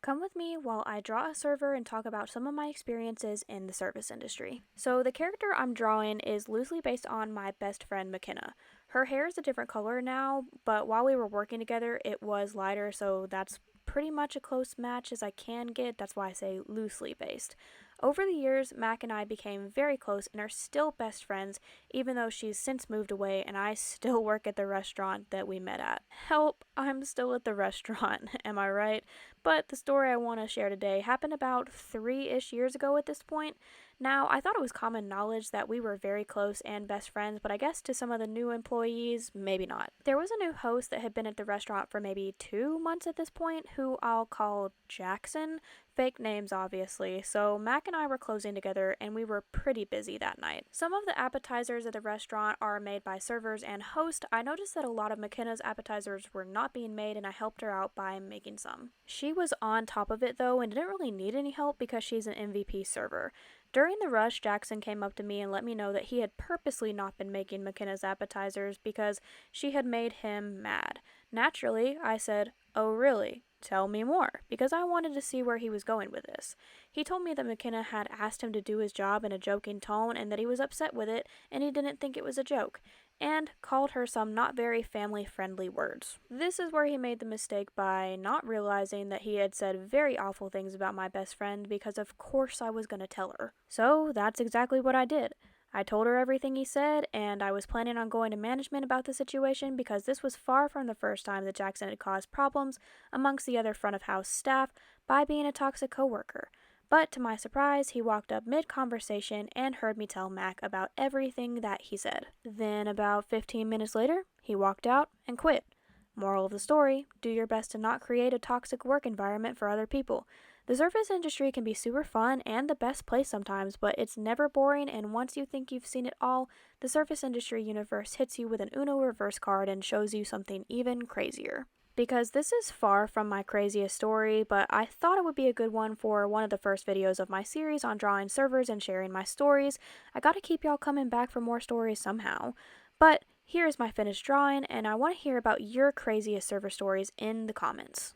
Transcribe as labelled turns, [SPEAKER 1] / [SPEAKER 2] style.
[SPEAKER 1] Come with me while I draw a server and talk about some of my experiences in the service industry. So, the character I'm drawing is loosely based on my best friend McKenna. Her hair is a different color now, but while we were working together, it was lighter, so that's pretty much a close match as I can get. That's why I say loosely based. Over the years, Mac and I became very close and are still best friends, even though she's since moved away and I still work at the restaurant that we met at. Help, I'm still at the restaurant, am I right? But the story I want to share today happened about 3-ish years ago at this point. Now, I thought it was common knowledge that we were very close and best friends, but I guess to some of the new employees, maybe not. There was a new host that had been at the restaurant for maybe 2 months at this point, who I'll call Jackson. Fake names, obviously. So Mac and I were closing together and we were pretty busy that night. Some of the appetizers at the restaurant are made by servers and host. I noticed that a lot of McKenna's appetizers were not being made and I helped her out by making some. She was on top of it though and didn't really need any help because she's an MVP server. During the rush, Jackson came up to me and let me know that he had purposely not been making McKenna's appetizers because she had made him mad. Naturally, I said, "Oh, really? Tell me more," because I wanted to see where he was going with this. He told me that McKenna had asked him to do his job in a joking tone and that he was upset with it and he didn't think it was a joke, and called her some not very family friendly words. This is where he made the mistake by not realizing that he had said very awful things about my best friend because of course I was going to tell her. So that's exactly what I did. I told her everything he said, and I was planning on going to management about the situation because this was far from the first time that Jackson had caused problems amongst the other front of house staff by being a toxic coworker. But to my surprise, he walked up mid-conversation and heard me tell Mac about everything that he said. Then about 15 minutes later, he walked out and quit. Moral of the story, do your best to not create a toxic work environment for other people. The service industry can be super fun and the best place sometimes, but it's never boring, and once you think you've seen it all, the service industry universe hits you with an Uno reverse card and shows you something even crazier. Because this is far from my craziest story, but I thought it would be a good one for one of the first videos of my series on drawing servers and sharing my stories. I gotta keep y'all coming back for more stories somehow. But here's my finished drawing, and I want to hear about your craziest server stories in the comments.